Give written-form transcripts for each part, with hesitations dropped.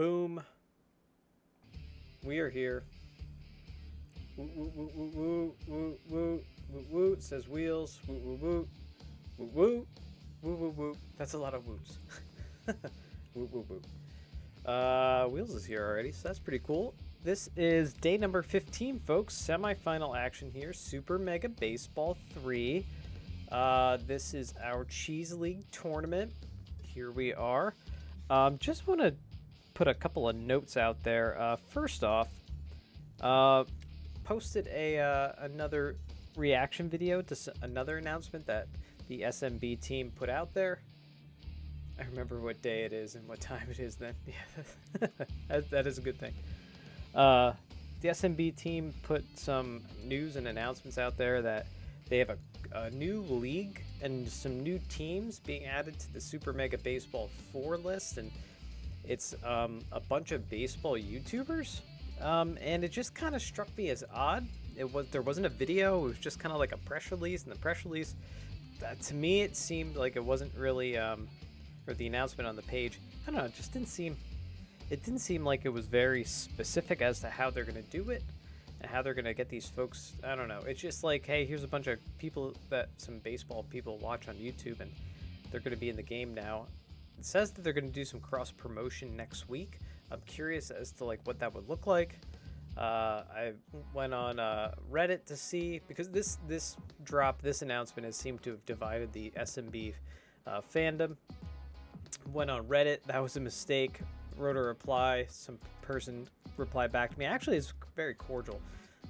Boom. We are here. Woo, woo, woo, woo, woo, woo, woo, woo, woo. It says wheels. Woo, woo, woo. Woo, woo. Woo, woo, woo. That's a lot of woots. Woo, woo, woo. Wheels is here already, so that's pretty cool. This is day number 15, folks. Semifinal action here. Super Mega Baseball 3. This is our Cheese League tournament. Here we are. Just want to put a couple of notes out there. First off, posted another reaction video to another announcement that the SMB team put out there. I remember what day it is and what time it is then. Yeah, that is a good thing. The SMB team put some news and announcements out there that they have a new league and some new teams being added to the Super Mega Baseball 4 list, and it's a bunch of baseball YouTubers, and it just kind of struck me as odd. There wasn't a video; it was just kind of like a press release, and the press release, to me, it seemed like it wasn't really, or the announcement on the page. I don't know, it just didn't seem. It didn't seem like it was very specific as to how they're going to do it and how they're going to get these folks. I don't know. It's just like, hey, here's a bunch of people that some baseball people watch on YouTube, and they're going to be in the game now. It says that they're going to do some cross promotion next week. I'm curious as to like what that would look like. I went on Reddit to see, because this announcement has seemed to have divided the SMB fandom. Went on Reddit. That was a mistake. Wrote a reply. Some person replied back to me. Actually, it's very cordial.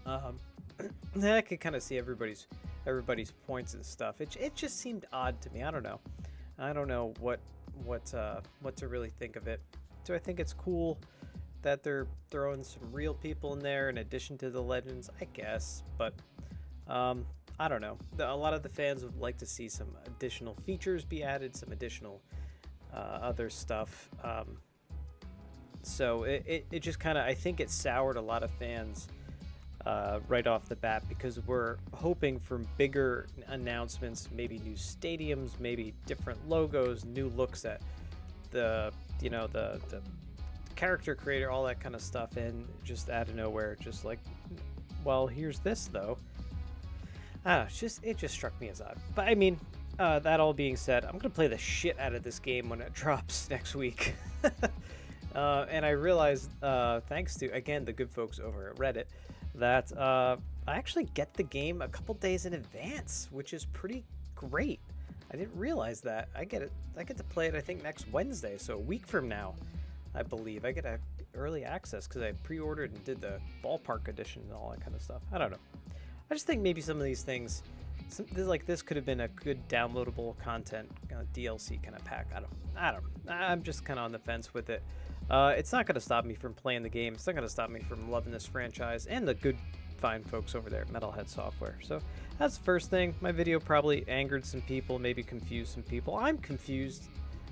I could kind of see everybody's points and stuff. It just seemed odd to me. I don't know. I don't know what to really think of it. So I think it's cool that they're throwing some real people in there in addition to the legends, I guess. But I don't know. A lot of the fans would like to see some additional features be added, some additional other stuff. So it just kind of, I think it soured a lot of fans right off the bat, because we're hoping for bigger announcements, maybe new stadiums, maybe different logos, new looks at the character creator, all that kind of stuff, and just out of nowhere, just like, well, here's this though. It just struck me as odd. But I mean, that all being said, I'm gonna play the shit out of this game when it drops next week. And I realized, thanks to, again, the good folks over at Reddit, that I actually get the game a couple days in advance, which is pretty great. I didn't realize that. I get to play it, I think, next Wednesday, so a week from now, I believe. I get early access because I pre-ordered and did the ballpark edition and all that kind of stuff. I don't know. I just think maybe some of these things, this could have been a good downloadable content DLC kind of pack. I don't know. I'm just kind of on the fence with it. It's not going to stop me from playing the game. It's not going to stop me from loving this franchise and the good, fine folks over there at Metalhead Software. So that's the first thing. My video probably angered some people, maybe confused some people. I'm confused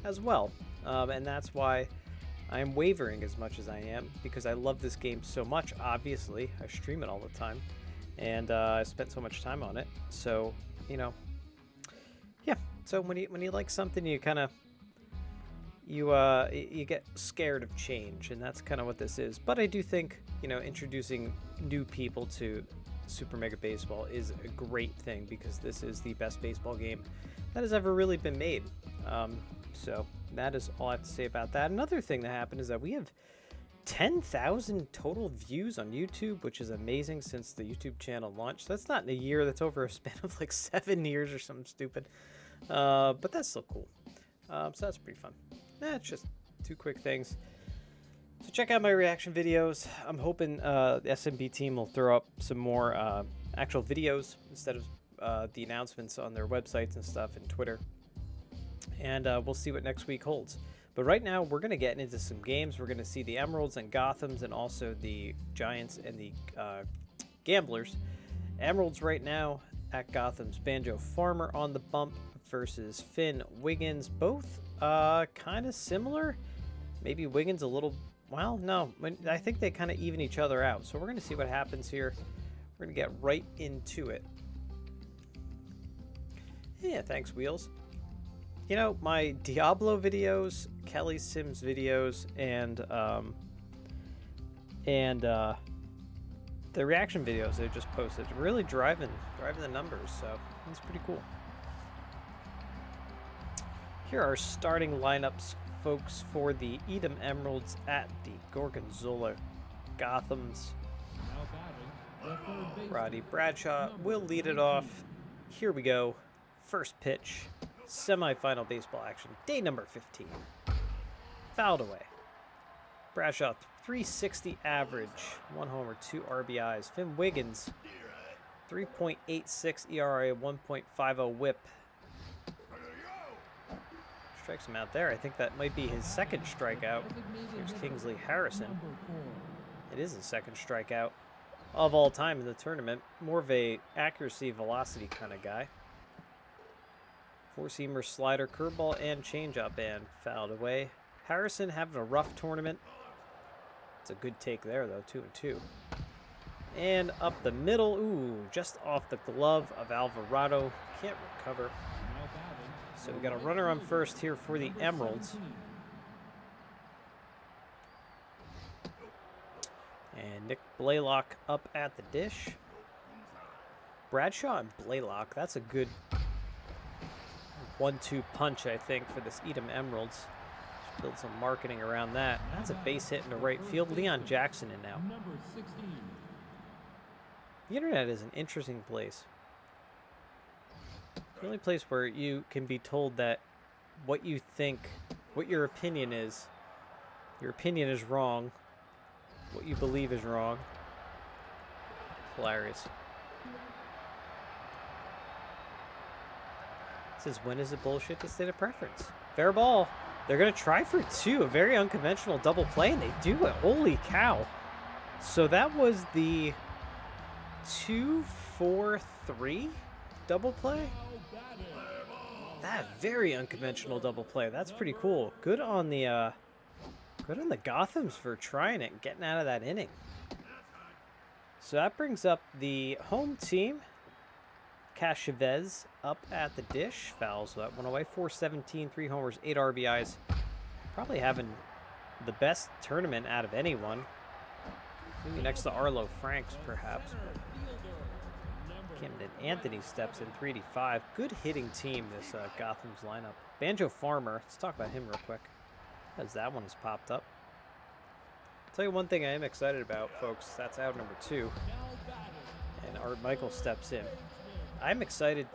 as well. And that's why I'm wavering as much as I am, because I love this game so much. Obviously, I stream it all the time. And I spent so much time on it. So, yeah. So when you like something, you kind of... You get scared of change, and that's kind of what this is. But I do think, introducing new people to Super Mega Baseball is a great thing, because this is the best baseball game that has ever really been made. So that is all I have to say about that. Another thing that happened is that we have 10,000 total views on YouTube, which is amazing since the YouTube channel launched. That's not in a year. That's over a span of like 7 years or something stupid. But that's still cool. So that's pretty fun. It's just two quick things. So check out my reaction videos. I'm hoping the SMB team will throw up some more actual videos instead of the announcements on their websites and stuff and Twitter. And we'll see what next week holds. But right now, we're going to get into some games. We're going to see the Emeralds and Gothams, and also the Giants and the Gamblers. Emeralds right now at Gotham's Banjo Farmer on the bump versus Finn Wiggins. Both kind of similar. Maybe Wiggins a little... Well, no. I think they kind of even each other out. So we're going to see what happens here. We're going to get right into it. Yeah, thanks, Wheels. You know, my Diablo videos, Kelly Sims videos, and the reaction videos they just posted really driving the numbers, so it's pretty cool. Here are starting lineups, folks, for the Edom Emeralds at the Gorgonzola Gothams. Roddy Bradshaw will lead it off. Here we go. First pitch. Semifinal baseball action. Day number 15. Fouled away. Bradshaw, 360 average. 1 homer, 2 RBIs. Finn Wiggins, 3.86 ERA, 1.50 whip. Strikes him out there. I think that might be his second strikeout. Here's Kingsley Harrison. It is his second strikeout of all time in the tournament. More of a accuracy, velocity kind of guy. Four-seamer, slider, curveball, and changeup, and fouled away. Harrison having a rough tournament. It's a good take there, though, 2-2. And up the middle, ooh, just off the glove of Alvarado. Can't recover. So we got a runner on first here for the Emeralds. And Nick Blaylock up at the dish. Bradshaw and Blaylock, that's a good 1-2 punch, I think, for this Edom Emeralds. Should build some marketing around that. That's a base hit into right field. Leon Jackson in now. The internet is an interesting place. The only place where you can be told that what you think, what your opinion is wrong. What you believe is wrong. Hilarious. Since when is it bullshit to state a preference? Fair ball. They're going to try for 2. A very unconventional double play, and they do it. Holy cow. So that was the 2-4-3 double play? That very unconventional double play. That's pretty cool. Good on the Gothams for trying it and getting out of that inning. So that brings up the home team. Chavez up at the dish. Fouls that one away. 417, 3 homers, 8 RBIs. Probably having the best tournament out of anyone. Maybe next to Arlo Franks, perhaps. But Camden Anthony steps in, 385. Good hitting team, this Gotham's lineup. Banjo Farmer. Let's talk about him real quick, as that one has popped up. I'll tell you one thing I am excited about, folks. That's out number 2. And Art Michael steps in. I'm excited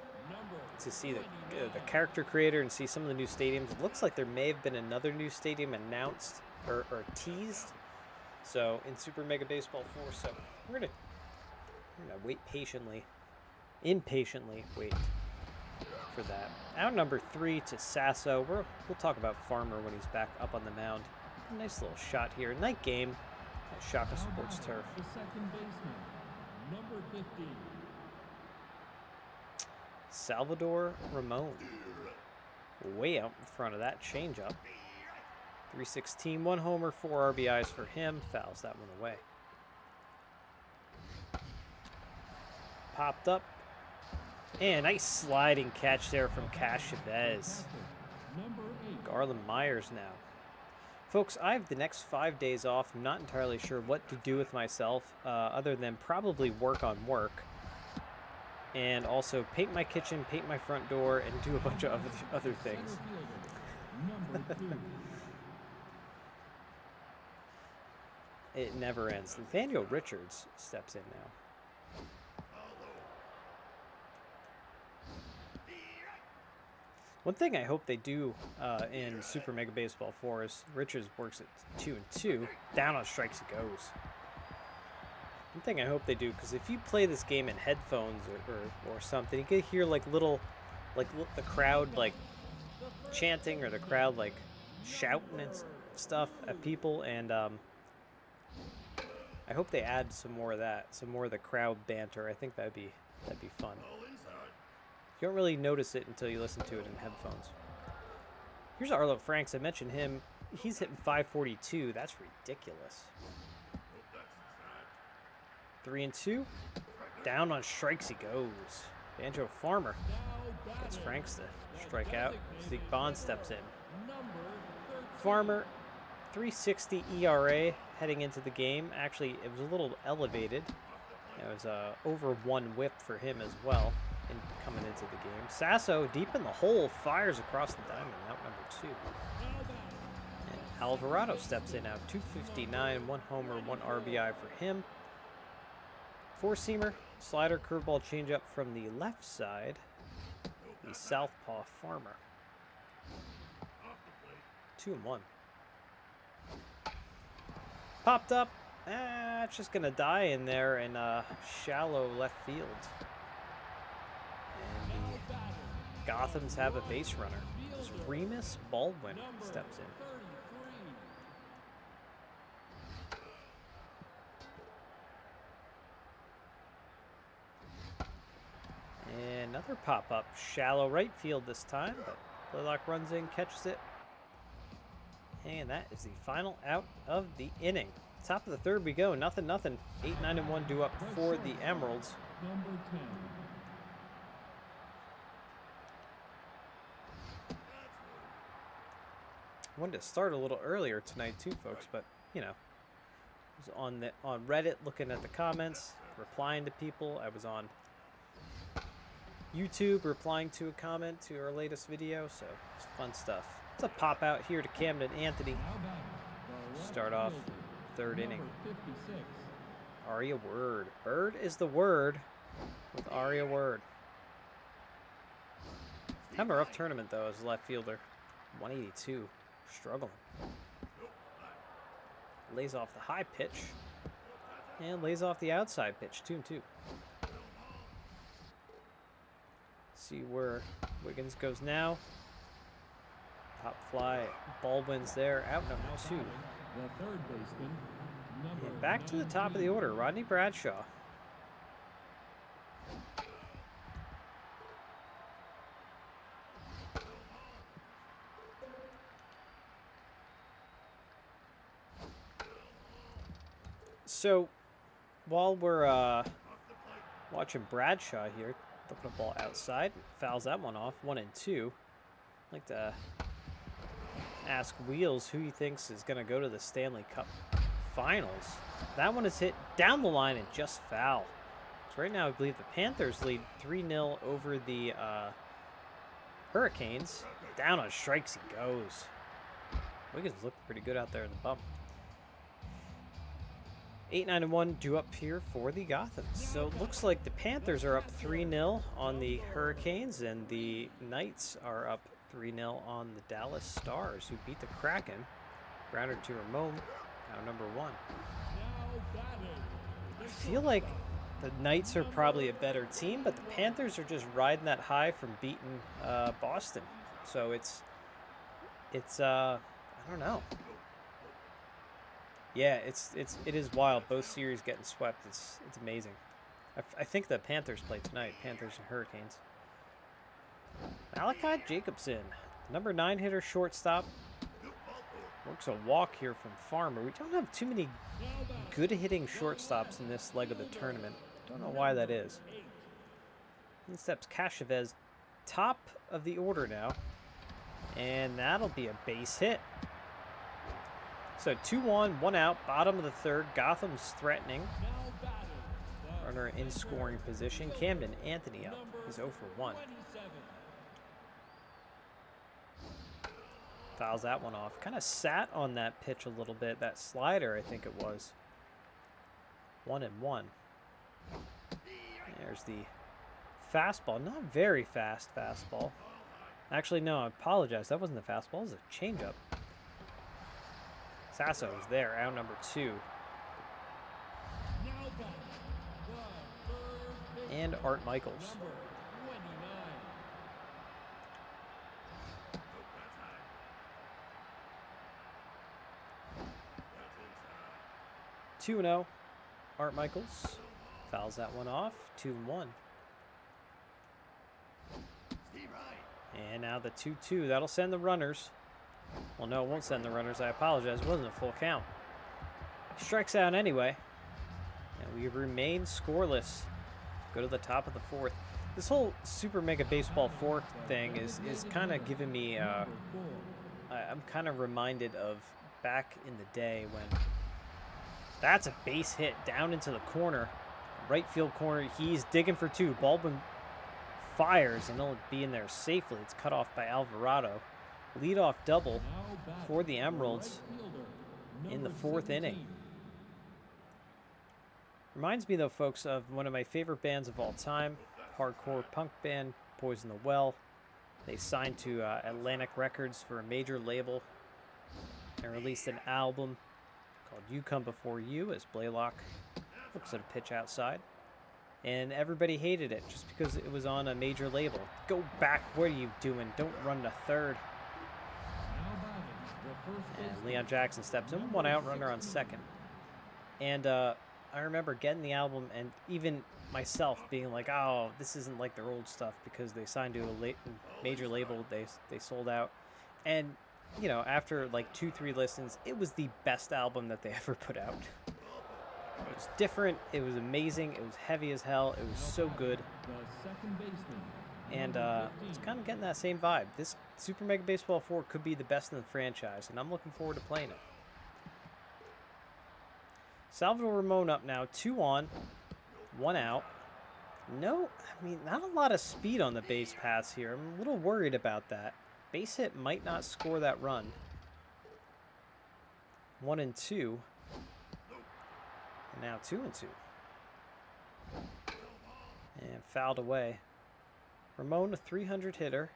to see the character creator and see some of the new stadiums. It looks like there may have been another new stadium announced or teased. So in Super Mega Baseball 4, so we're gonna wait impatiently wait for that. Out number 3 to Sasso. We'll talk about Farmer when he's back up on the mound. A nice little shot here. Night game at Shaka Sports Turf. The second baseman, number 50. Salvador Ramon. Way out in front of that changeup. 316, 1 homer, 4 RBIs for him. Fouls that one away. Popped up. And nice sliding catch there from Chavez. Garland Myers now. Folks, I have the next 5 days off. I'm not entirely sure what to do with myself other than probably work on work. And also paint my kitchen, paint my front door, and do a bunch of other things. It never ends. Nathaniel Richards steps in now. One thing I hope they do in Super Mega Baseball 4 is Richards works at 2-2. Down on strikes he goes. One thing I hope they do, because if you play this game in headphones or something, you could hear like the crowd like chanting or the crowd like shouting and stuff at people, and I hope they add some more of that, some more of the crowd banter. I think that'd be fun. You don't really notice it until you listen to it in headphones. Here's Arlo Franks. I mentioned him. He's hitting 542. That's ridiculous. 3-2. Down on strikes he goes. Banjo Farmer Now gets batting. Franks to The strike out. designated Zeke Bond steps in. Number 13. Farmer, 360 ERA heading into the game. Actually, it was a little elevated. It was over 1 whip for him as well coming into the game. Sasso, deep in the hole, fires across the diamond, out number 2. Now batting. And Alvarado steps in out 259, 1 homer, 1 RBI for him. 4-seamer, slider, curveball, changeup from the left side. The southpaw Farmer. 2-1. Popped up. It's just gonna die in there in shallow left field. And Now the batting. Gothams have a base runner. As Remus Baldwin Number steps in. 33. And another pop-up. Shallow right field this time, but Blaylock runs in, catches it. And that is the final out of the inning. Top of the third we go. Nothing, nothing. 8-9 and 1 due up for the Emeralds. Number 10. Wanted to start a little earlier tonight too, folks, but you know, I was on Reddit looking at the comments, replying to people. I was on YouTube replying to a comment to our latest video, so it's fun stuff. It's a pop out here to Camden Anthony. Now batting. The left Start off fielder, third inning. number 56. Aria Word. Bird is the word with Aria Word. Having a rough tournament though as a left fielder. 182. Struggling. Lays off the high pitch. And lays off the outside pitch. 2-2. See where Wiggins goes now. Top fly. Baldwin's there. Out number Now 2. batting, the third baseman, number And back to the top of the 19. order. Rodney Bradshaw. So, while we're watching Bradshaw here, looking a ball outside, fouls that one off, 1-2. I'd like to ask Wheels who he thinks is going to go to the Stanley Cup Finals. That one is hit down the line and just foul. So right now, I believe the Panthers lead 3-0 over the Hurricanes. Down on strikes he goes. Wiggins looked pretty good out there in the bump. 8-9 and 1 due up here for the Gothams. So it looks like the Panthers are up 3-0 on the Hurricanes, and the Knights are up 3-0 on the Dallas Stars, who beat the Kraken. Grounder to Ramon, now number 1. Now batting. I feel like the Knights are probably a better team, but the Panthers are just riding that high from beating Boston. So it's I don't know. Yeah, it is wild. Both series getting swept. It's amazing. I think the Panthers play tonight. Panthers and Hurricanes. Malachi Jacobson, number 9 hitter, shortstop. Works a walk here from Farmer. We don't have too many good hitting shortstops in this leg of the tournament. Don't know why that is. In steps Cashavez, top of the order now. And that'll be a base hit. So 2-1, 1 out, bottom of the third. Gotham's threatening. Now batting. Runner in scoring position. Camden Anthony up. He's 0 for 1. 27. Fouls that one off. Kind of sat on that pitch a little bit. That slider, I think it was. 1-1. There's the fastball. Not very fast fastball. Actually, no, I apologize. That wasn't the fastball. It was a changeup. Sasso is there, out number 2. Now batting. The third baseman, And Art Michaels. number 29. 2-0. Art Michaels fouls that one off. 2-1. And now the 2-2. That'll send the runners. Well, no, it won't send the runners. I apologize. It wasn't a full count. Strikes out anyway. And we remain scoreless. Go to the top of the fourth. This whole Super Mega Baseball 4 thing is kind of giving me, I'm kind of reminded of back in the day when that's a base hit down into the corner, right field corner. He's digging for two. Baldwin fires and he'll be in there safely. It's cut off by Alvarado. Leadoff double for the Emeralds in the 4th inning. Reminds me, though, folks, of one of my favorite bands of all time, hardcore punk band, Poison the Well. They signed to Atlantic Records for a major label and released an album called You Come Before You as Blaylock looks at a pitch outside. And everybody hated it just because it was on a major label. Go back, what are you doing? Don't run to third. And Leon Jackson steps in, 1 out, runner on second. And I remember getting the album and even myself being like, oh, this isn't like their old stuff because they signed to a major label, they sold out. And, you know, after like 2-3 listens, it was the best album that they ever put out. It was different, it was amazing, it was heavy as hell, it was so good. And it's kind of getting that same vibe. This Super Mega Baseball 4 could be the best in the franchise, and I'm looking forward to playing it. Salvador Ramon up now, 2 on, 1 out. No, I mean, not a lot of speed on the base pass here. I'm a little worried about that. Base hit might not score that run. 1 and 2. And now 2 and 2. And fouled away. Ramon, a 300 hitter.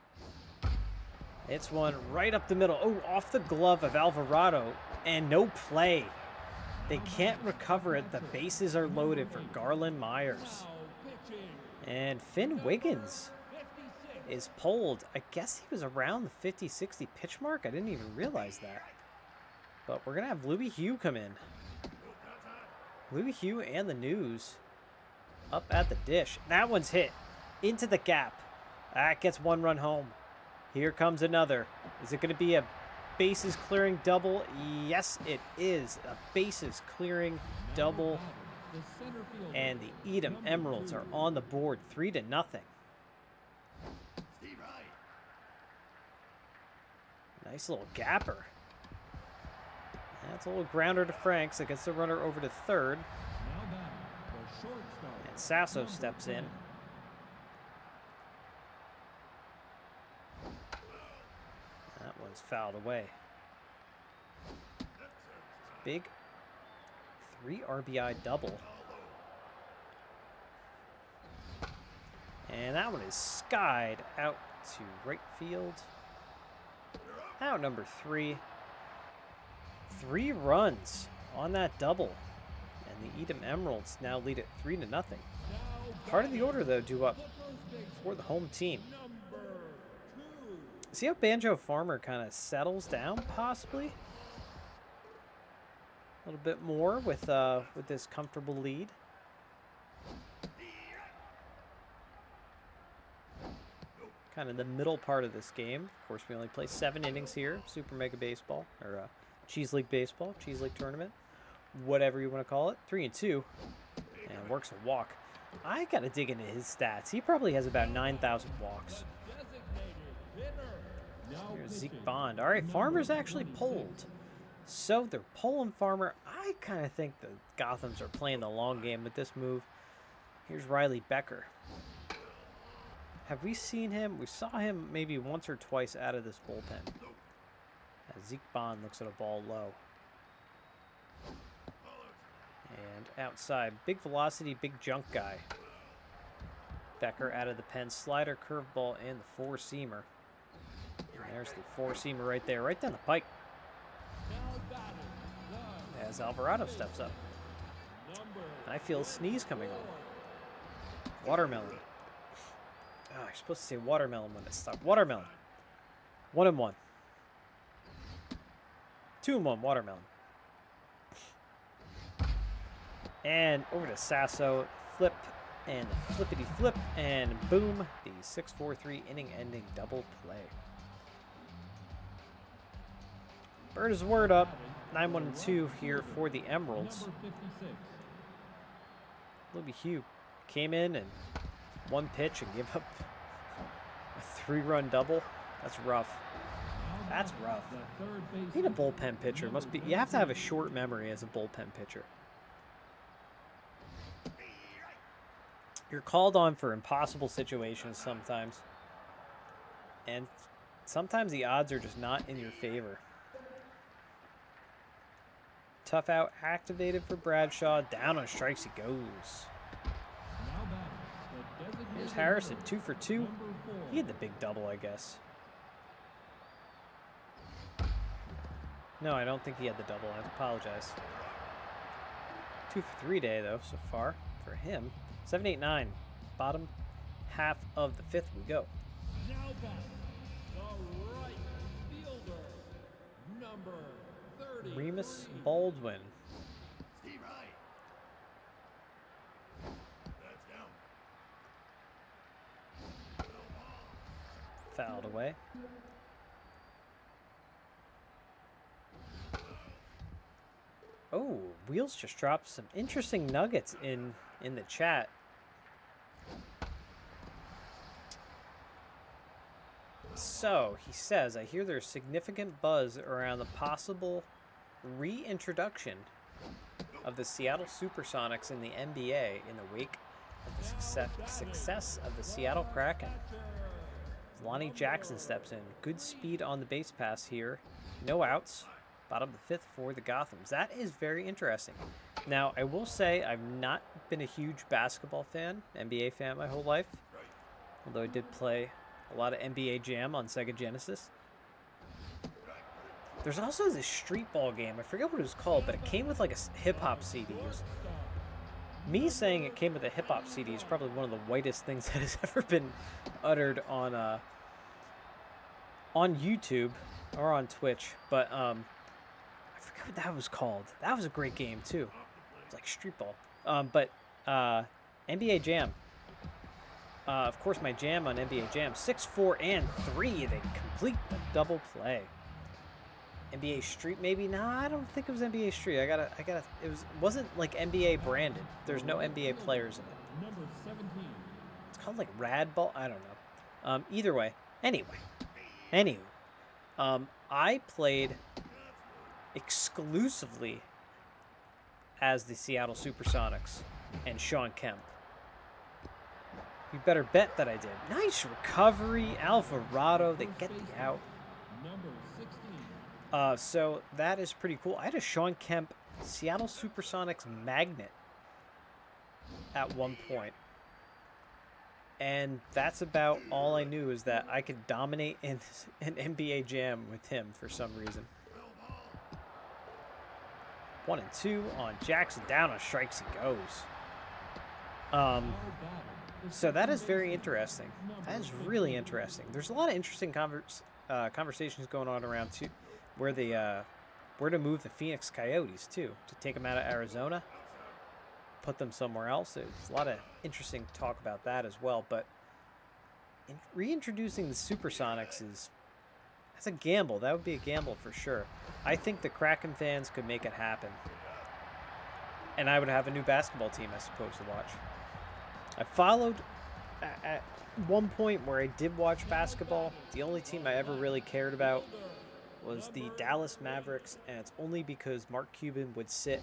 It's one right up the middle. Oh, off the glove of Alvarado. And no play. They can't recover it. The bases are loaded for Garland Myers. And Finn Wiggins is pulled. I guess he was around the 50-60 pitch mark. I didn't even realize that. But we're going to have Louis Hugh come in. Louis Hugh and the News up at the dish. That one's hit into the gap. That gets 1 run home. Here comes another. Is it going to be a bases clearing double? Yes, it is. A bases clearing double. And the Edom Emeralds are on the board 3-0. Nice little gapper. That's a little grounder to Franks that gets the runner over to third. And Sasso steps in. That one's fouled away. Big 3 RBI double. And that one is skied out to right field. Out number 3. 3 runs on that double. And the Edom Emeralds now lead it 3-0. Part of the order, though, due up for the home team. See how Banjo Farmer kind of settles down, possibly? A little bit more with this comfortable lead. Kind of the middle part of this game. Of course, we only play 7 innings here. Super Mega Baseball, or Cheese League Baseball, Cheese League Tournament, whatever you want to call it. 3 and 2, and works a walk. I gotta dig into his stats. He probably has about 9,000 walks. Here's Zeke Bond. All right, Farmer's actually pulled. So they're pulling Farmer. I kind of think the Gothams are playing the long game with this move. Here's Riley Becker. Have we seen him? We saw him maybe once or twice out of this bullpen. As Zeke Bond looks at a ball low. And outside, big velocity, big junk guy. Becker out of the pen, slider, curveball, and the 4-seamer. And there's the 4-seamer right there, right down the pike. As Alvarado steps up. And I feel a sneeze coming on. Watermelon. Oh, you're supposed to say watermelon when it stops. Watermelon. 1 and 1. 2 and 1, watermelon. And over to Sasso. Flip and flippity flip. And boom. The 6-4-3 inning ending double play. Bird is word up. 9-1-2 here for the Emeralds. Louis Hugh came in and one pitch and give up a 3-run double. That's rough. That's rough. The third baseman, Being a bullpen pitcher must be. You have to have a short memory as a bullpen pitcher. You're called on for impossible situations sometimes. And sometimes the odds are just not in your favor. Tough out activated for Bradshaw. Down on strikes he goes. now batting, the designated Here's Harrison, 2 for 2. number 4. He had the big double, I guess. No, I don't think he had the double. I apologize. 2 for 3 day, though, so far for him. 7, 8, 9. Bottom half of the 5th we go. Now batting, the right fielder, number 30. Remus Baldwin. Steve Wright. That's down. Fouled away. Oh, Wheels just dropped some interesting nuggets in the chat. So, he says, I hear there's significant buzz around the possible reintroduction of the Seattle Supersonics in the NBA in the wake of the success of the Seattle Kraken. Lonnie Jackson steps in. Good speed on the base pass here. No outs. Bottom of the 5th for the Gothams. That is very interesting. Now, I will say I've not been a huge basketball fan, NBA fan my whole life. Although I did play a lot of NBA Jam on Sega Genesis. There's also this street ball game. I forget what it was called, but it came with like a hip-hop CD. Me saying it came with a hip-hop CD is probably one of the whitest things that has ever been uttered on YouTube or on Twitch. But I forget what that was called. That was a great game too. It's like street ball. But NBA Jam. Of course, my jam on NBA Jam, 6, 4, and 3. They complete the double play. NBA Street, maybe? No, I don't think it was NBA Street. I gotta. Wasn't like NBA branded. There's no NBA players in it. Number 17. It's called like Rad Ball. I don't know. Either way. Anyway. I played exclusively as the Seattle Supersonics and Sean Kemp. You better bet that I did. Nice recovery. Alvarado. They get the out. Number 16. So that is pretty cool. I had a Sean Kemp Seattle Supersonics magnet at one point. And that's about all I knew, is that I could dominate in an NBA Jam with him for some reason. 1 and 2 on Jackson. Down on strikes he goes. Now batting, the So that is second very baseman, interesting. number That is really 15. interesting. There's a lot of interesting conversations going on around too, where to move the Phoenix Coyotes too, to take them out of Arizona, put them somewhere else. There's a lot of interesting talk about that as well. But reintroducing the Supersonics that's a gamble. That would be a gamble for sure. I think the Kraken fans could make it happen, and I would have a new basketball team, I suppose, to watch. I followed at one point where I did watch basketball. The only team I ever really cared about was the Dallas Mavericks, and it's only because Mark Cuban would sit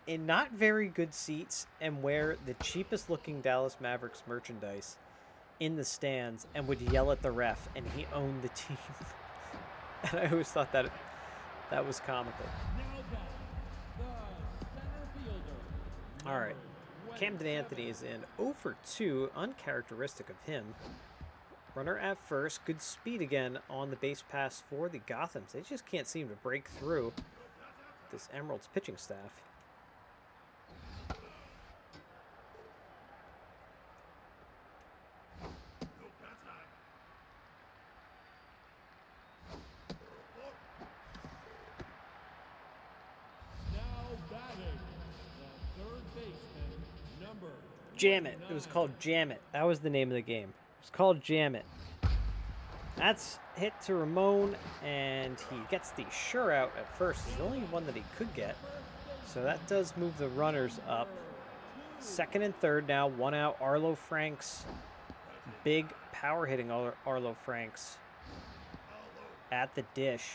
in not very good seats and wear the cheapest looking Dallas Mavericks merchandise in the stands and would yell at the ref, and he owned the team. And I always thought that was comical. Now batting, the center fielder. All right. number Camden 27. Anthony is in 0 for 2, uncharacteristic of him. Runner at first, good speed again on the base pass for the Gothams. They just can't seem to break through this Emeralds pitching staff. Now batting, the third baseman, number Jam It. It was called Jam It. That was the name of the game. It was called Jam It. That's hit to Ramon, and he gets the sure out at first. It's the only one that he could get. So that does move the runners up. Second and third now. One out. Arlo Franks. Big power hitting Arlo Franks. At the dish.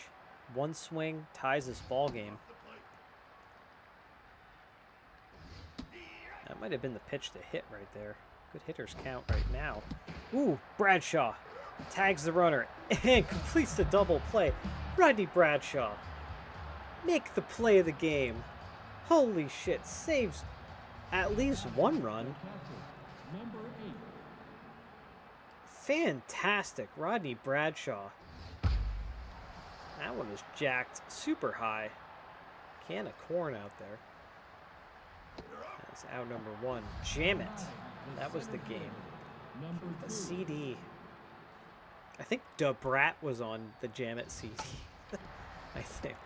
One swing ties this ball game. That might have been the pitch to hit right there. Good hitters count right now. Ooh, Bradshaw tags the runner and completes the double play. Rodney Bradshaw. Make the play of the game. Holy shit, saves at least one run. Catcher, number 8. Fantastic, Rodney Bradshaw. That one is jacked super high. Can of corn out there. That's out number 1. Jam it. That was the game. Number The 2. CD. I think Da Brat was on the Jam It CD. I think.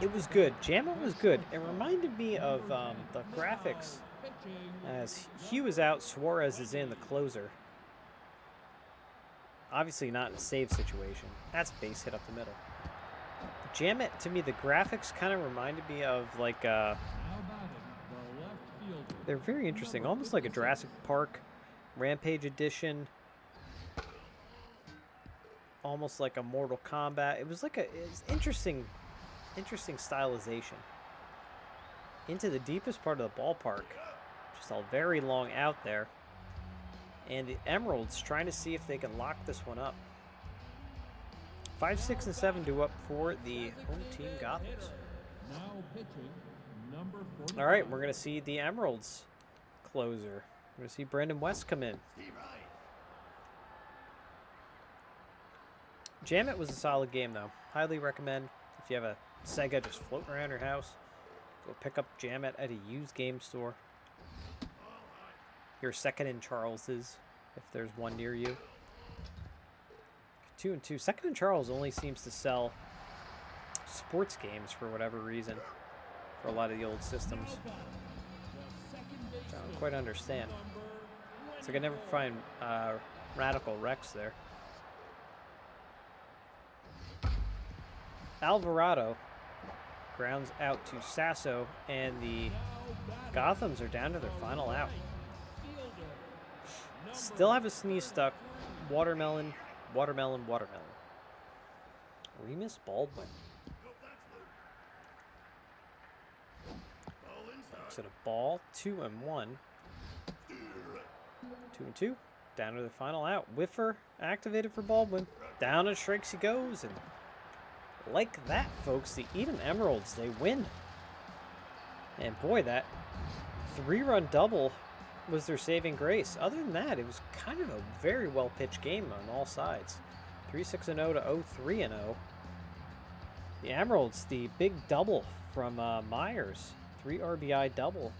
It was good. Jam It was good. It reminded me of the graphics. As Hugh is out, Suarez is in, the closer. Obviously not in a save situation. That's base hit up the middle. Jam It, to me, the graphics kind of reminded me of like, Now batting, the left fielder. they're very interesting. Almost like a Jurassic Park Rampage edition. Almost like a Mortal Kombat. It was like it's interesting stylization. Into the deepest part of the ballpark. Just all very long out there. And the Emeralds trying to see if they can lock this one up. 5, 6, and 7 do up for the home team Gothams. Now pitching, number 45. All right, we're going to see the Emeralds closer. We're going to see Brandon West come in. Steve Wright. Jam It was a solid game, though. Highly recommend. If you have a Sega just floating around your house, go pick up Jam It at a used game store. Your second in Charles's, if there's one near you. 2 and 2. Second in Charles only seems to sell sports games for whatever reason for a lot of the old systems. Which I don't quite understand. It's like I never find Radical Rex there. Alvarado grounds out to Sasso, and the Gothams are down to their final out. Still have a sneeze stuck. Watermelon, watermelon, watermelon. Remus Baldwin. Looks at a ball. 2 and 1. 2 and 2. Down to the final out. Whiffer activated for Baldwin. Down and strikes he goes. And like that, folks, the Eden Emeralds, they win. And boy, that 3-run double was their saving grace. Other than that, it was kind of a very well-pitched game on all sides. 3-6-0 to 0-3-0. The Emeralds, the big double from Myers. 3 RBI double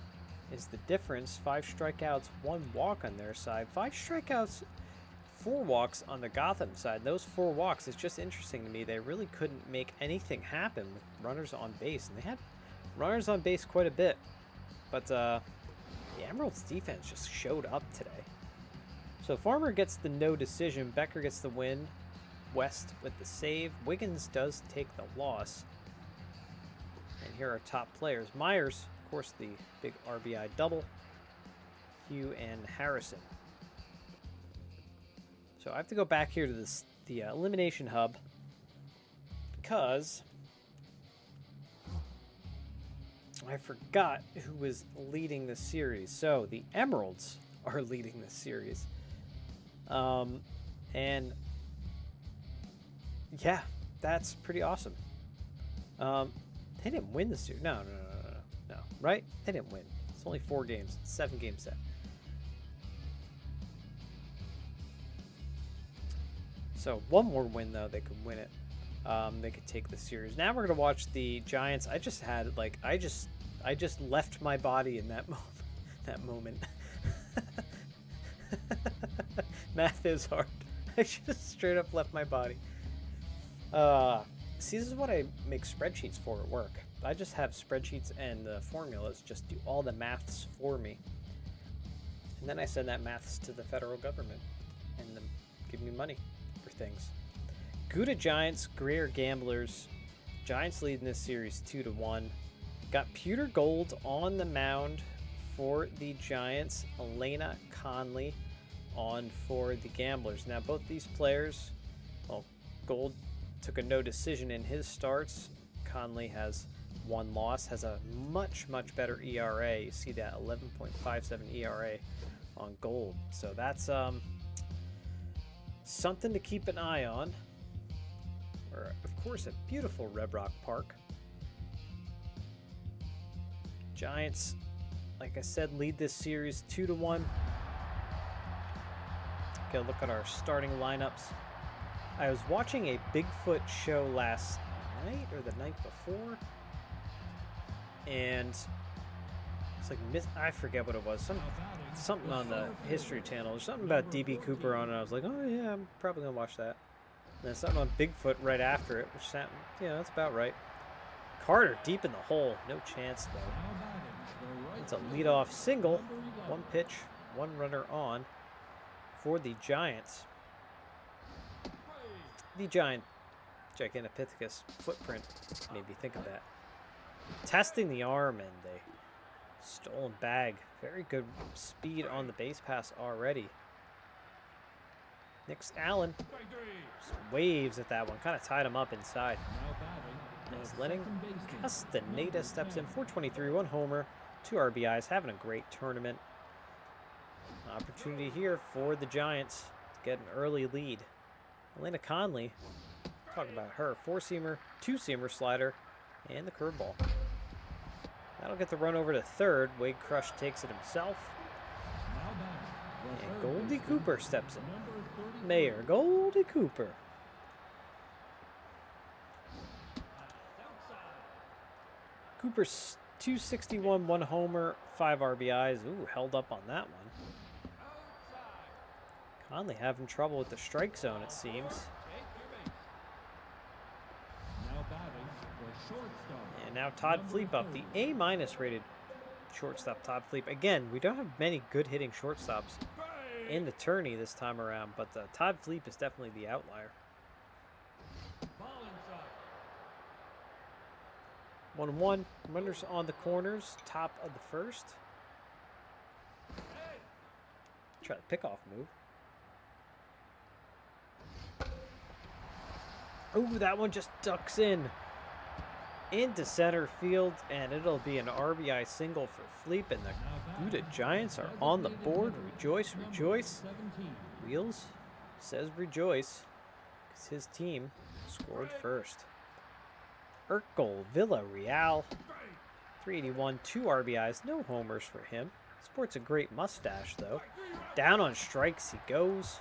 is the difference. 5 strikeouts, 1 walk on their side. 5 strikeouts, 4 walks on the Gotham side. And those 4 walks, it's just interesting to me. They really couldn't make anything happen with runners on base. And they had runners on base quite a bit. But the Emeralds defense just showed up today. So Farmer gets the no decision. Becker gets the win. West with the save. Wiggins does take the loss. And here are top players. Myers, of course, the big RBI double. Hugh and Harrison. So I have to go back here to the elimination hub because I forgot who was leading the series. So the Emeralds are leading the series. And yeah, that's pretty awesome. They didn't win the series. No, right? They didn't win. It's only 4 games. It's 7 game set. So one more win, though, they could win it. They could take the series. Now we're gonna watch the Giants. I just had like I just left my body in that moment. That moment. Math is hard. I just straight up left my body. See, this is what I make spreadsheets for at work. I just have spreadsheets and the formulas just do all the maths for me. And then I send that maths to the federal government and them give me money for things. Gouda Giants, Greer Gamblers. Giants lead in this series 2-1. Got Pewter Gold on the mound for the Giants. Elena Conley on for the Gamblers. Now, both these players, well, Gold took a no decision in his starts. Conley has one loss, has a much, much better ERA. You see that 11.57 ERA on Gold. So that's something to keep an eye on. We're, of course, at beautiful Red Rock Park. Giants, like I said, lead this series 2-1. Get a look at our starting lineups. I was watching a Bigfoot show last night or the night before, and it's like I forget what it was. Something on the History Channel or something about DB Cooper on it. I was like, oh yeah, I'm probably gonna watch that. And then something on Bigfoot right after it, which sounded, yeah, that's about right. Carter deep in the hole, no chance though. It's a leadoff single, one pitch, one runner on for the Giants. The giant Gigantopithecus footprint made me think of that. Testing the arm and a stolen bag. Very good speed on the base pass already. Nick Allen waves at that one. Kind of tied him up inside. As Lennon Castaneda steps in. 423, one homer, 2 RBIs. Having a great tournament. Opportunity here for the Giants to get an early lead. Elena Conley, talk about her. 4-seamer, 2-seamer slider, and the curveball. That'll get the run over to third. Wade Crush takes it himself. And Goldie Cooper steps in. Mayor Goldie Cooper. Cooper's 261, 1 homer, 5 RBIs. Ooh, held up on that one. Conley having trouble with the strike zone, it seems. And now Todd Fleep up, the A- rated shortstop Todd Fleep. Again, we don't have many good hitting shortstops in the tourney this time around, but Todd Fleep is definitely the outlier. 1-1, runners on the corners, top of the first. Try the pickoff move. Ooh, that one just ducks in into center field, and it'll be an RBI single for Fleep, and the Gouda Giants are on the board. Rejoice, rejoice. Wheels says rejoice because his team scored first. Urkel Villarreal, 381, 2 RBIs, no homers for him. Sports a great mustache, though. Down on strikes he goes.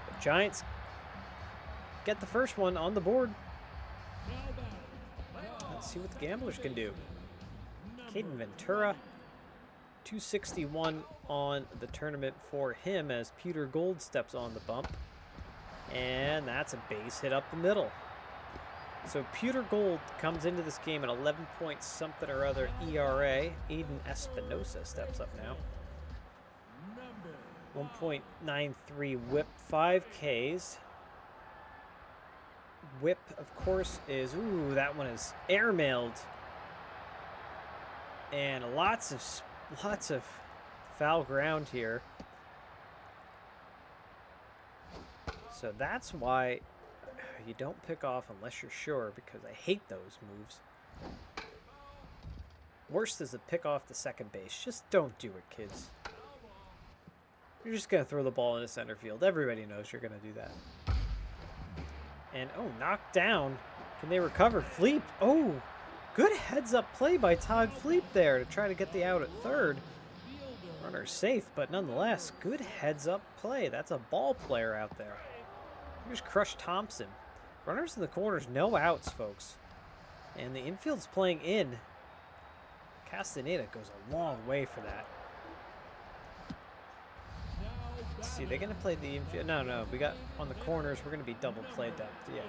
The Giants get the first one on the board. Let's see what the Gamblers can do. Caden Ventura, 261 on the tournament for him as Pewter Gold steps on the bump. And that's a base hit up the middle. So Pewter Gold comes into this game at 11 point something or other ERA. Aiden Espinosa steps up now. 1.93 whip, 5 Ks. Whip, of course, is, ooh, that one is airmailed. And lots of foul ground here. So that's why you don't pick off unless you're sure, because I hate those moves. Worst is to pick off the second base. Just don't do it, kids. You're just going to throw the ball into center field. Everybody knows you're going to do that. And, oh, knocked down. Can they recover? Fleep. Oh, good heads-up play by Todd Fleep there to try to get the out at third. Runner safe, but nonetheless, good heads-up play. That's a ball player out there. Here's Crush Thompson. Runners in the corners, no outs, folks. And the infield's playing in. Castaneda goes a long way for that. Let's see, they're going to play the infield. No, we got on the corners. We're going to be double played up. Yeah.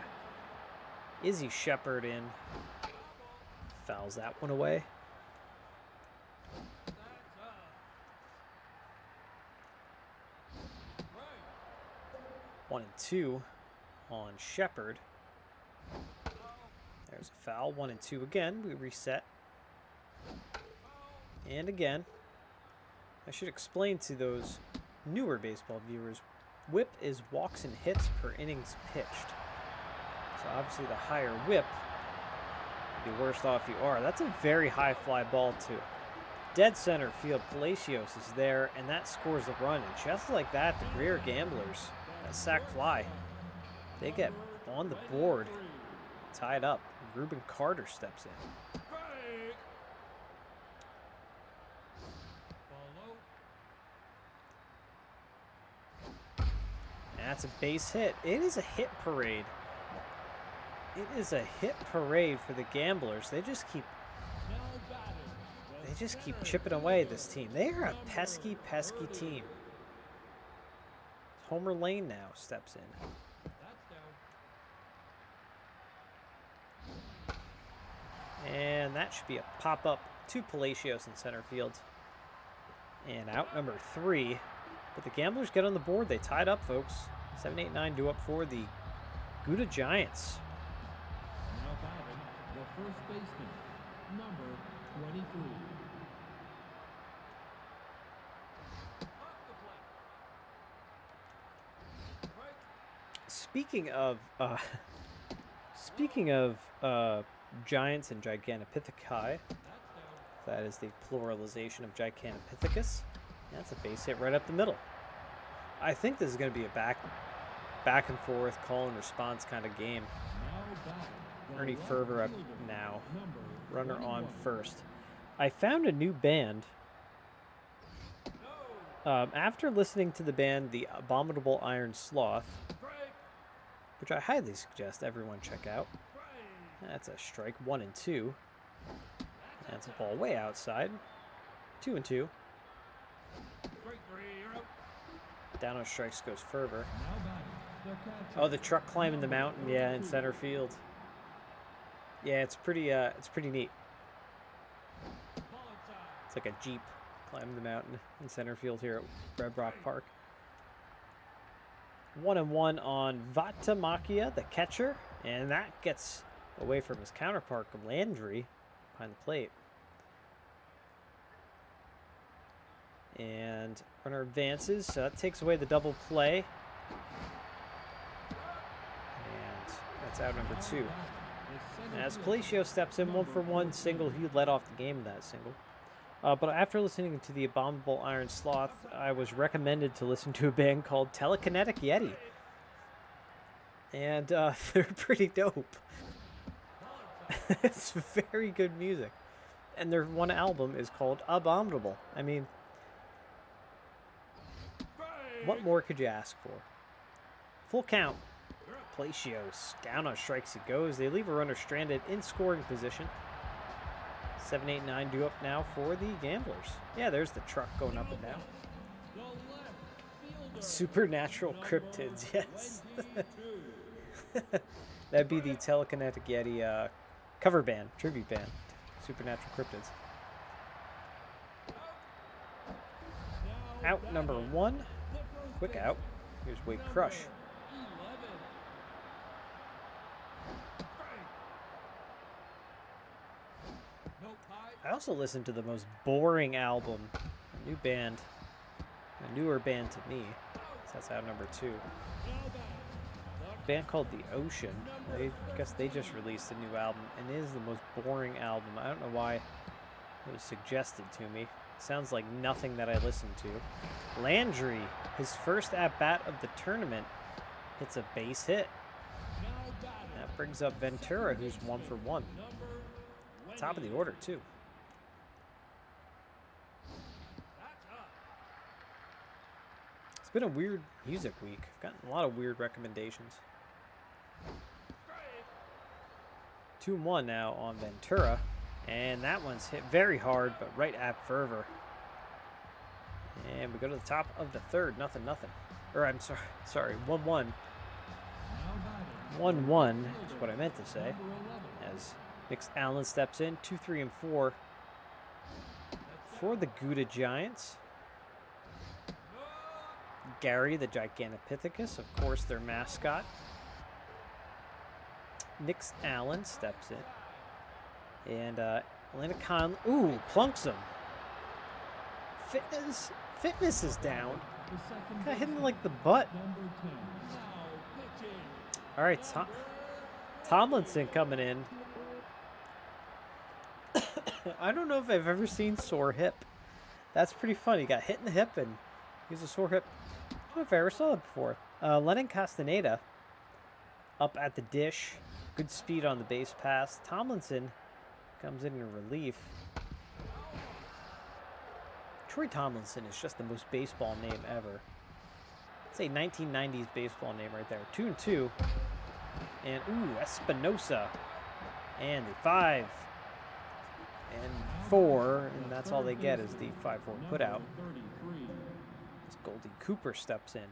Izzy Shepard in. Fouls that one away. One and two on Shepard. There's a foul. 1 and 2 again. We reset. And again. I should explain to those newer baseball viewers, whip is walks and hits per innings pitched. So obviously the higher whip, the worse off you are. That's a very high fly ball too. Dead center field, Palacios is there, and that scores the run. And just like that, the Greer Gamblers, that sac fly, they get on the board, tied up. Ruben Carter steps in. That's a base hit. It is a hit parade. It is a hit parade for the Gamblers. They just keep chipping away at this team. They are a pesky, pesky team. Homer Lane now steps in. And that should be a pop-up to Palacios in center field. And out number 3. But the Gamblers get on the board. They tied up, folks. 7-8-9 due up for the Gouda Giants. Now batting, the first baseman, number 23. Speaking of giants and Gigantopitheci, that is the pluralization of Gigantopithecus. That's a base hit right up the middle. I think this is going to be a back and forth call and response kind of game. Ernie Ferver up now. Runner on first. I found a new band. After listening to the band The Abominable Iron Sloth, which I highly suggest everyone check out. That's a strike. 1 and 2. That's a ball way outside. 2 and 2. Down on strikes goes Ferver. Oh, the truck climbing the mountain, yeah, in center field. Yeah, it's pretty neat. It's like a Jeep climbing the mountain in center field here at Red Rock Park. 1 and 1 on Vatamakia, the catcher, and that gets away from his counterpart Landry behind the plate. And runner advances, so that takes away the double play. And that's out number 2. As Palacio steps in, 1 for 1 single, he led off the game in that single. But after listening to The Abominable Iron Sloth, I was recommended to listen to a band called Telekinetic Yeti. And they're pretty dope. It's very good music. And their one album is called Abominable. I mean, what more could you ask for? Full count. Palacios down on strikes he goes. They leave a runner stranded in scoring position. 7-8-9 due up now for the Gamblers. Yeah, there's the truck going up and down. Supernatural cryptids, yes. That'd be the Telekinetic Yeti cover band, tribute band. Supernatural cryptids. Out number 1. Quick out. Here's Wade Crush. I also listened to the most boring album, a new band, a newer band to me. So that's out number 2. A band called The Ocean. I guess they just released a new album, and it is the most boring album. I don't know why it was suggested to me. It sounds like nothing that I listened to. Landry, his first at-bat of the tournament, hits a base hit. That brings up Ventura, who's 1 for 1. Top of the order, too. It's been a weird music week. I've gotten a lot of weird recommendations. 2-1 now on Ventura. And that one's hit very hard, but right at Ferver. And we go to the top of the 3rd. Nothing. Or I'm sorry. 1-1. 1-1 is what I meant to say. As Nick Allen steps in. 2, 3, and 4 for the Gouda Giants. Gary, the Gigantopithecus, of course, their mascot. Nix Allen steps in. And Atlanta Conley, ooh, plunks him. Fitness is down. The second Got hit in baseman, like the butt. number 10. Now pitching. All right, Tomlinson coming in. I don't know if I've ever seen sore hip. That's pretty funny. He got hit in the hip and he's a sore hip. I don't know if I ever saw that before. Lennon Castaneda up at the dish. Good speed on the base pass. Tomlinson comes in relief. Troy Tomlinson is just the most baseball name ever. It's a 1990s baseball name right there. 2-2. And, ooh, Espinosa. And the 5 and 4. And that's all they get is the 5-4 putout. As Goldie Cooper steps in.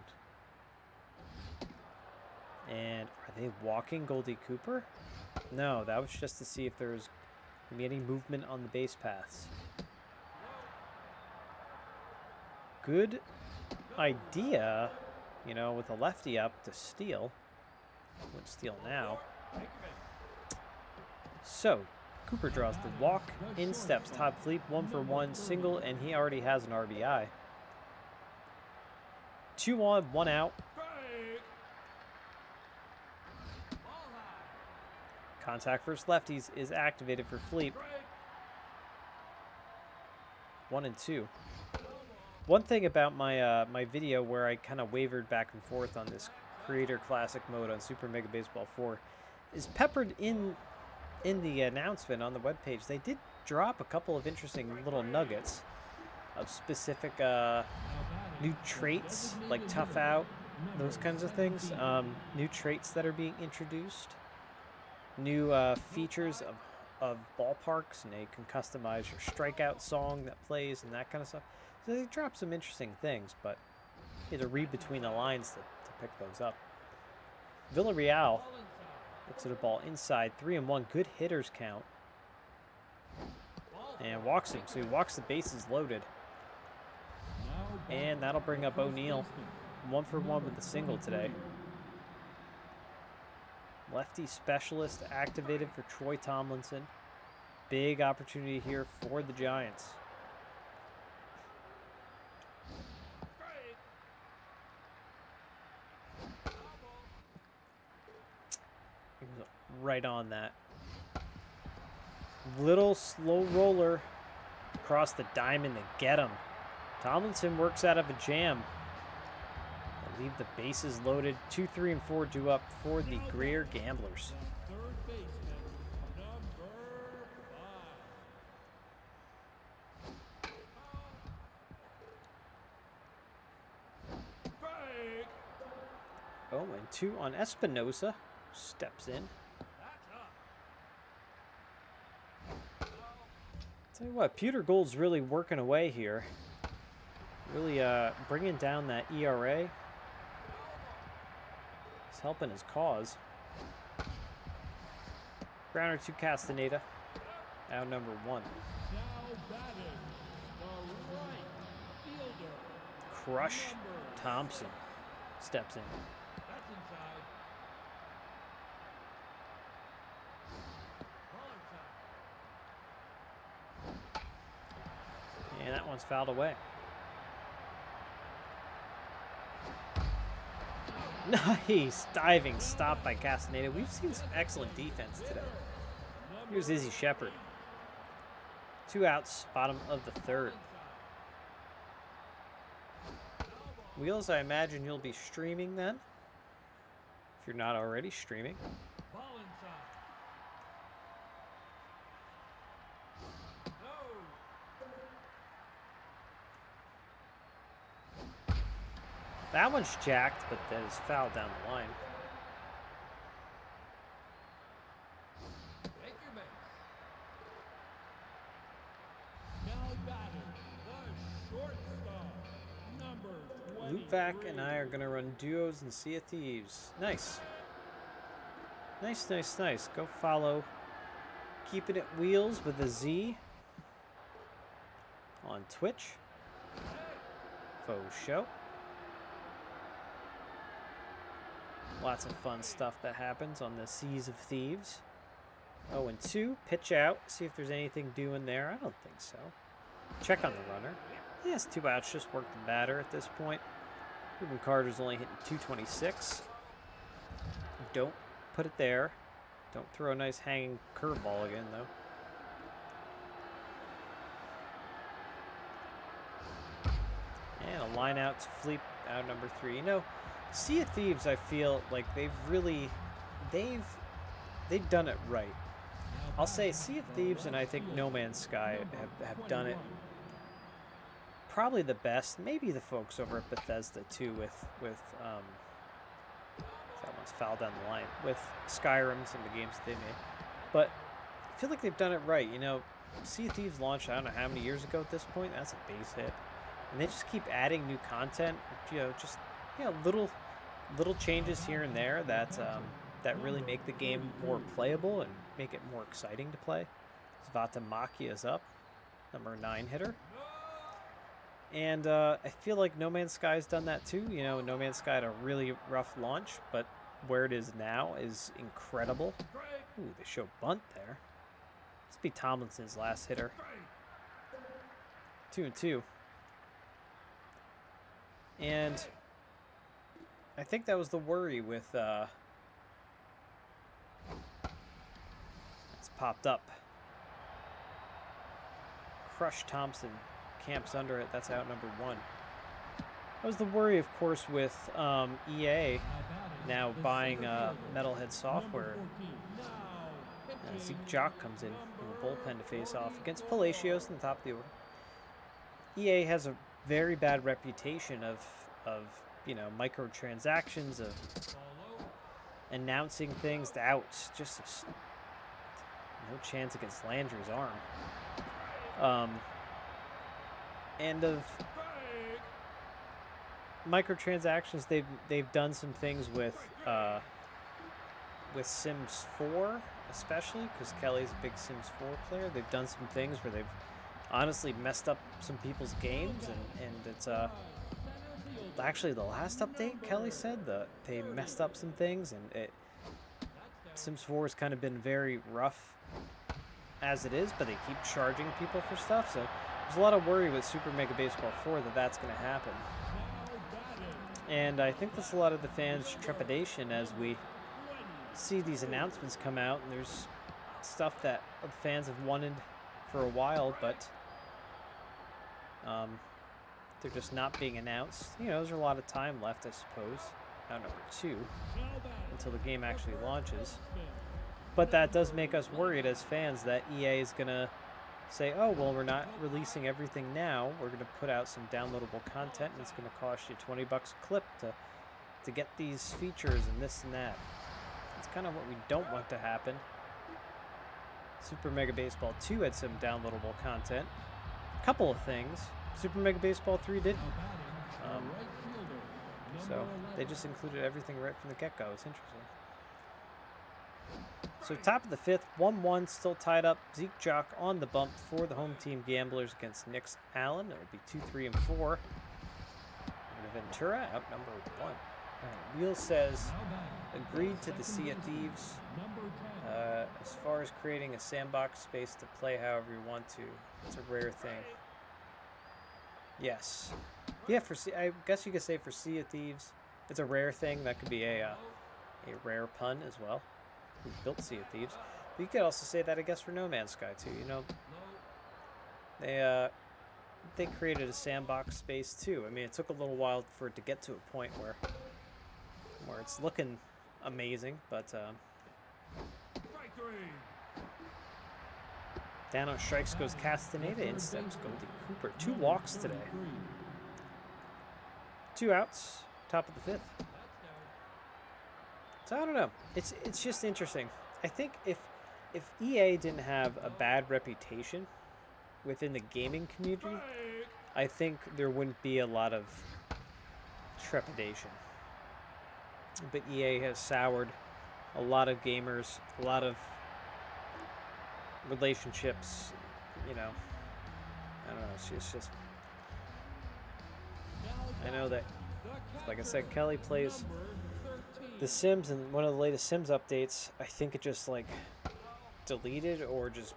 And are they walking Goldie Cooper? No, that was just to see if there was going to be any movement on the base paths. Good idea, you know, with a lefty up to steal. Wouldn't steal now. So, Cooper draws the walk. In steps Todd Fleet, 1-for-1 single, and he already has an RBI. 2 on, 1 out. Contact versus lefties is activated for Fleet. 1-2. One thing about my my video where I kind of wavered back and forth on this Creator Classic mode on Super Mega Baseball 4 is peppered in the announcement on the webpage. They did drop a couple of interesting little nuggets of specific new traits like tough out, those kinds of things. New traits that are being introduced. New features of ballparks, and you can customize your strikeout song that plays and that kind of stuff. So they dropped some interesting things, but you had to read between the lines to pick those up. Villarreal looks at a ball inside, 3-1, good hitters count, and walks him. So he walks the bases loaded, and that'll bring up O'Neill, 1-for-1 with a single today. Lefty specialist activated for Troy Tomlinson. Big opportunity here for the Giants. He was right on that. Little slow roller across the diamond to get him. Tomlinson works out of a jam. Leave the bases loaded. 2, 3, and 4 due up for the Greer Gamblers. Third baseman, number 5. 0-2 on Espinosa. Steps in. Tell you what, Pewter Gold's really working away here. Really bringing down that ERA. It's helping his cause. Grounder to Castaneda. Out number 1. Now batting, the right fielder. Crush Thompson steps in. That's inside. Ball inside. And that one's fouled away. Nice diving stop by Castaneda. We've seen some excellent defense today. Here's Izzy Shepard. 2 outs, bottom of the 3rd. Wheels, I imagine you'll be streaming then, if you're not already streaming. Ball inside. No. That one's jacked, but that is fouled down the line. Take your base. Now batting, the shortstop, number 23. Luvac and I are going to run duos and Sea of Thieves. Nice. Nice, nice, nice. Go follow Keeping It Wheels with a Z on Twitch. Faux show. Lots of fun stuff that happens on the Seas of Thieves. 0-2. Pitch out. See if there's anything doing there. I don't think so. Check on the runner. Yes, 2 outs. Just work the batter at this point. Ruben Carter's only hitting 226. Don't put it there. Don't throw a nice hanging curveball again, though. And a line out to Fleet out number 3. You know, Sea of Thieves, I feel like they've done it right. I'll say Sea of Thieves and I think No Man's Sky have done it probably the best. Maybe the folks over at Bethesda too with that one's foul down the line with Skyrim's and the games that they made. But I feel like they've done it right. You know, Sea of Thieves launched I don't know how many years ago at this point. That's a base hit. And they just keep adding new content, you know, just little changes here and there that that really make the game more playable and make it more exciting to play. Zvata Makia is up, number 9 hitter. And I feel like No Man's Sky's done that too. You know, No Man's Sky had a really rough launch, but where it is now is incredible. Ooh, they show bunt there. Must be Tomlinson's last hitter. 2-2. And I think that was the worry with it's popped up. Crush Thompson camps under it. That's out number 1. That was the worry, of course, with EA now buying Metalhead Software. Zeke Jock comes in from the bullpen to face off against Palacios in the top of the order. EA has a very bad reputation of you know, microtransactions, of announcing things to outs. Just no chance against Landry's arm. And of microtransactions, they've done some things with Sims 4, especially because Kelly's a big Sims 4 player. They've done some things where they've honestly messed up some people's games, and it's actually the last update Kelly said that they messed up some things, and Sims 4 has kind of been very rough as it is, but they keep charging people for stuff, so there's a lot of worry with Super Mega Baseball 4 that that's going to happen. And I think that's a lot of the fans' trepidation as we see these announcements come out, and there's stuff that the fans have wanted for a while, but they're just not being announced. You know, there's a lot of time left, I suppose, out number 2, until the game actually launches. But that does make us worried as fans that EA is going to say, oh, well, we're not releasing everything now. We're going to put out some downloadable content, and it's going to cost you $20 a clip to get these features and this and that. It's kind of what we don't want to happen. Super Mega Baseball 2 had some downloadable content. A couple of things. Super Mega Baseball 3 didn't. So they just included everything right from the get-go. It's interesting. So top of the 5th, 1-1, still tied up. Zeke Jock on the bump for the home team Gamblers against Nix Allen. It will be 2, 3, and 4. And Ventura out number 1. Wheel says, agreed to the Sea of Thieves. As far as creating a sandbox space to play however you want to, it's a rare thing. Yes. Yeah, I guess you could say for Sea of Thieves, it's a rare thing. That could be a rare pun as well. Who built Sea of Thieves? But you could also say that, I guess, for No Man's Sky too. You know, they created a sandbox space too. I mean, it took a little while for it to get to a point where it's looking amazing, but down on strikes goes Castaneda, in steps Goldie Cooper. 2 walks today. 2 outs, top of the 5th. So I don't know. It's just interesting. I think if EA didn't have a bad reputation within the gaming community, I think there wouldn't be a lot of trepidation. But EA has soured a lot of gamers, a lot of relationships, you know. I don't know, it's just I know that, like I said, Kelly plays The Sims, and one of the latest Sims updates, I think it just like deleted or just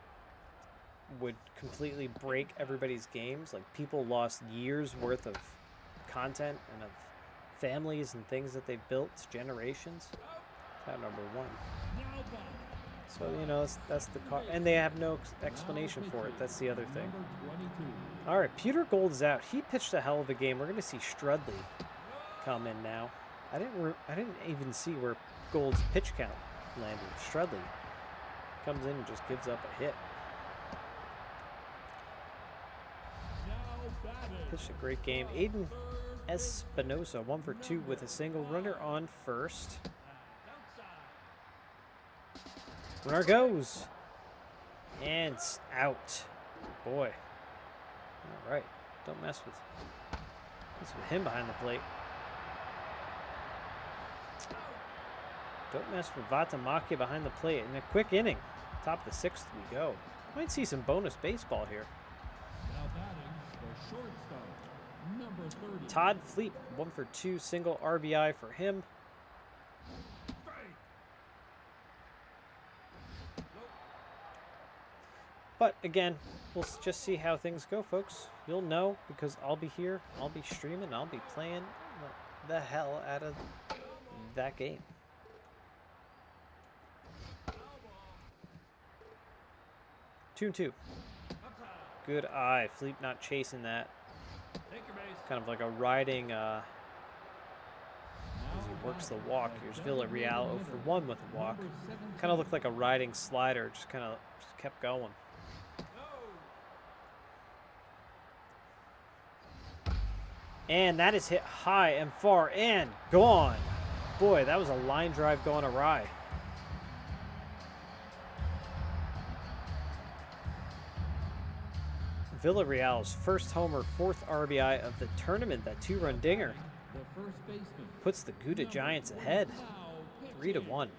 would completely break everybody's games. Like people lost years worth of content and of families and things that they've built generations. That number one. Now batting. So you know that's the and they have no explanation for it. That's the other thing. Number 22. All right, Peter Gold is out. He pitched a hell of a game. We're going to see Strudley come in now. I didn't even see where Gold's pitch count landed. Strudley comes in and just gives up a hit. Now batting. Pitched a great game. Aiden Espinosa 1 for 2 with a single, runner on first. Runner goes. And it's out. Boy. All right. Don't mess with him behind the plate. Don't mess with Vatamakia behind the plate. In a quick inning. Top of the 6th we go. Might see some bonus baseball here. Now batting the shortstop. Number 30. Todd Fleet 1 for 2, single RBI for him. But again, we'll just see how things go, folks. You'll know because I'll be here, I'll be streaming, I'll be playing the hell out of that game. Tune 2. Good eye. Fleet not chasing that. Take your base. Kind of like a riding, as he works the walk. Here's Villarreal 0 for 1 with a walk. Kind of looked like a riding slider, just kind of kept going. And that is hit high and far and gone. Boy, that was a line drive going awry. Villarreal's first homer, 4th RBI of the tournament, that 2-run dinger. The first baseman. Puts the Gouda Giants ahead, 3-1.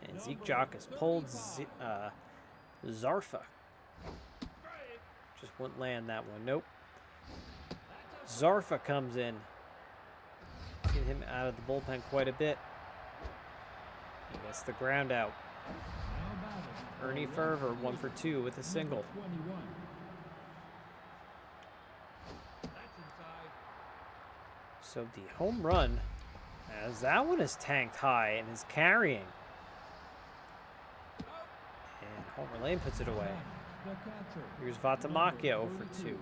And Zeke Jock has pulled Zarfa. Just wouldn't land that one. Nope. Zarfa comes in. Seen him out of the bullpen quite a bit. He gets the ground out. Ernie Fervor 1 for 2 with a single. 21. So the home run, as that one is tanked high and is carrying. And Homer Lane puts it away. The catcher. Here's Vatamakia 0 for 2.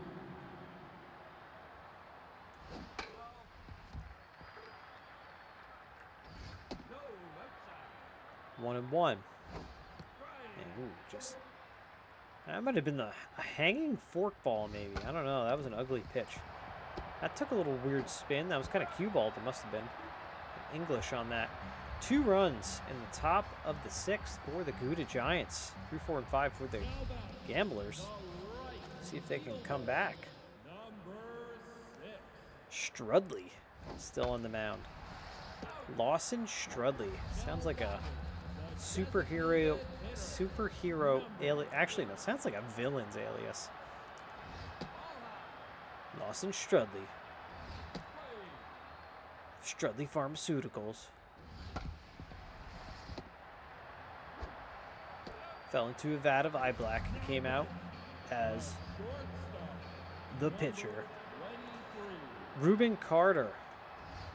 One and one. And ooh, just that might have been a hanging fork ball, maybe. I don't know. That was an ugly pitch. That took a little weird spin. That was kind of cue balled. It must have been English on that. 2 runs in the top of the 6th for the Gouda Giants. 3, 4, and 5 for the Gamblers. See if they can come back. Number 6. Strudley still on the mound. Lawson Strudley. Sounds like a superhero alias. Actually, no, sounds like a villain's alias. Lawson Strudley. Strudley Pharmaceuticals. Fell into a vat of eye black and came out as the pitcher. Ruben Carter.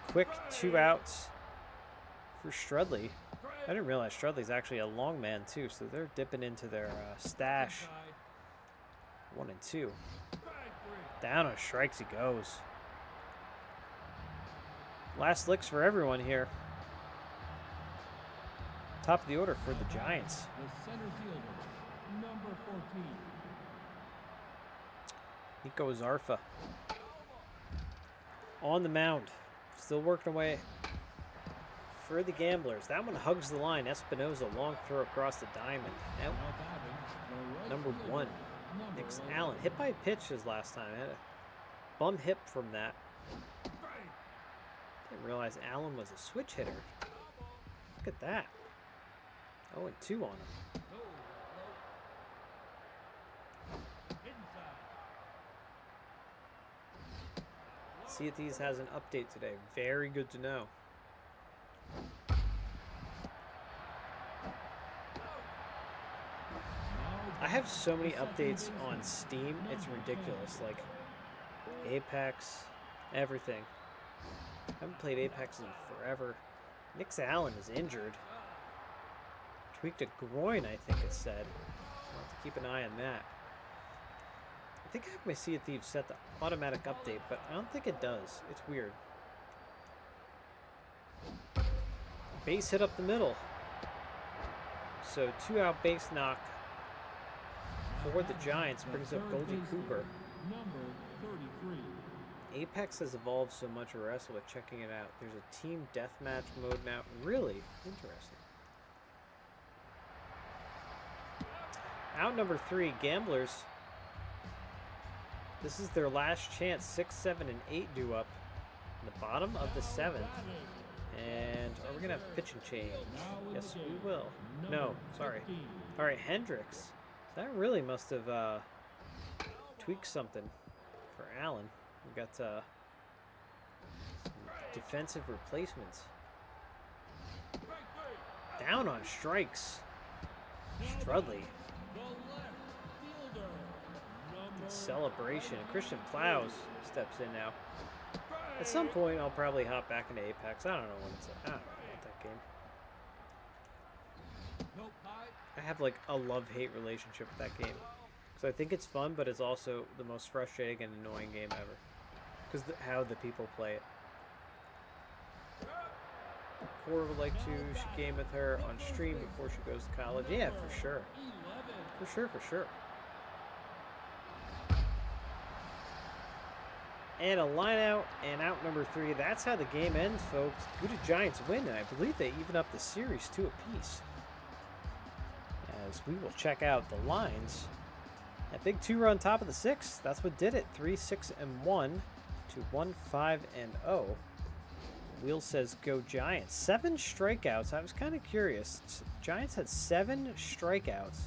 Quick 2 outs for Strudley. I didn't realize Strudley's actually a long man too, so they're dipping into their stash. 1 and 2. Down on strikes he goes. Last licks for everyone here. Top of the order for the Giants. The center fielder. Number 14. Nico Zarfa. On the mound. Still working away for the Gamblers. That one hugs the line. Espinosa, long throw across the diamond. Out. Now batting the right Number fielder. 1. Number Nick 11. Allen. Hit by a pitch his last time. Had a bum hip from that. Didn't realize Allen was a switch hitter. Look at that. 0 and 2 on him. See if these has an update today. Very good to know. I have so many updates on Steam, it's ridiculous. Like Apex, everything. I haven't played Apex in forever. Nick Allen is injured. Tweaked a groin, I think it said. I'll have to keep an eye on that. I think I have my Sea of Thieves set to automatic update, but I don't think it does. It's weird. Base hit up the middle. So 2-out base knock for the Giants brings up Goldie Cooper. Number 33. Apex has evolved so much, or wrestle with checking it out. There's a team deathmatch mode now. Really interesting. Out number 3, Gamblers. This is their last chance. 6, 7, and 8 due up in the bottom of the 7th. And are we going to have pitch and change? Yes, we will. No, sorry. All right, Hendricks. That really must have tweaked something for Allen. We got some defensive replacements. Down on strikes. Strudley. Celebration. Christian Plows steps in now. At some point, I'll probably hop back into Apex. I don't know when it's. I don't know about that game. I have like a love-hate relationship with that game. So I think it's fun, but it's also the most frustrating and annoying game ever. Because how the people play it. Cora would like to game with her on stream before she goes to college. Yeah, for sure. For sure, for sure. And a line out and out number 3. That's how the game ends, folks. Gouda Giants win, and I believe they even up the series 2 apiece. As we will check out the lines. That big 2-run top of the 6th. That's what did it. 3, 6, and 1 to 1, 5, and 0. Wheel says go Giants. 7 strikeouts. I was kind of curious. Giants had 7 strikeouts,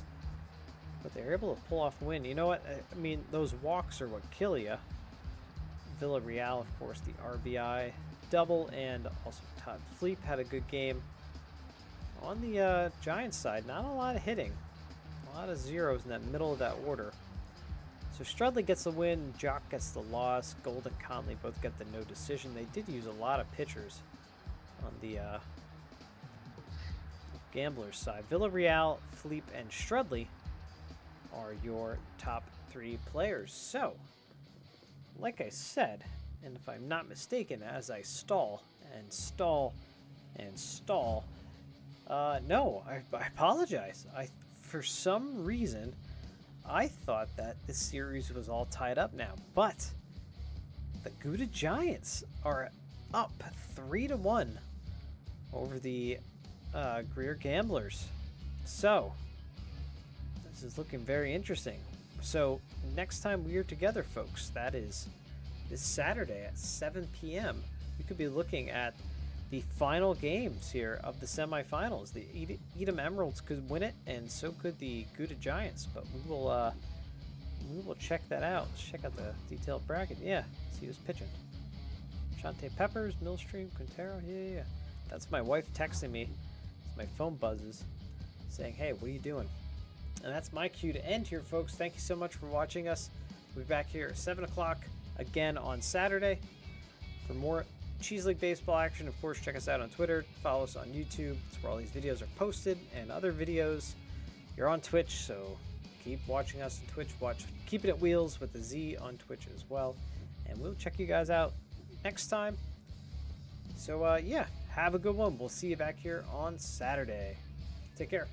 but they were able to pull off a win. You know what? I mean, those walks are what kill you. Villarreal, of course, the RBI double, and also Todd Fleep had a good game. On the Giants side, not a lot of hitting. A lot of zeros in that middle of that order. So Strudley gets the win, Jock gets the loss, Gold and Conley both get the no decision. They did use a lot of pitchers on the Gamblers side. Villarreal, Fleep, and Strudley are your top 3 players. So, like I said, and if I'm not mistaken, as I stall and stall and stall, no, I apologize. For some reason, I thought that the series was all tied up now, but the Gouda Giants are up 3-1 over the Greer Gamblers. So, this is looking very interesting. So, next time we are together, folks, that is this Saturday at 7 p.m., we could be looking at the final games here of the semifinals. The Edom Emeralds could win it, and so could the Gouda Giants. But we will check that out. Let's check out the detailed bracket. Yeah, see who's pitching. Shante Peppers, Millstream, Quintero. Yeah. That's my wife texting me. My phone buzzes, saying, "Hey, what are you doing?" And that's my cue to end here, folks. Thank you so much for watching us. We'll be back here at 7 o'clock again on Saturday for more Cheese League baseball action. Of course, check us out on Twitter. Follow us on YouTube. It's where all these videos are posted, and other videos. You're on Twitch, so keep watching us on Twitch. Watch Keep It at Wheels with the Z on Twitch as well. And we'll check you guys out next time. So, yeah, have a good one. We'll see you back here on Saturday. Take care.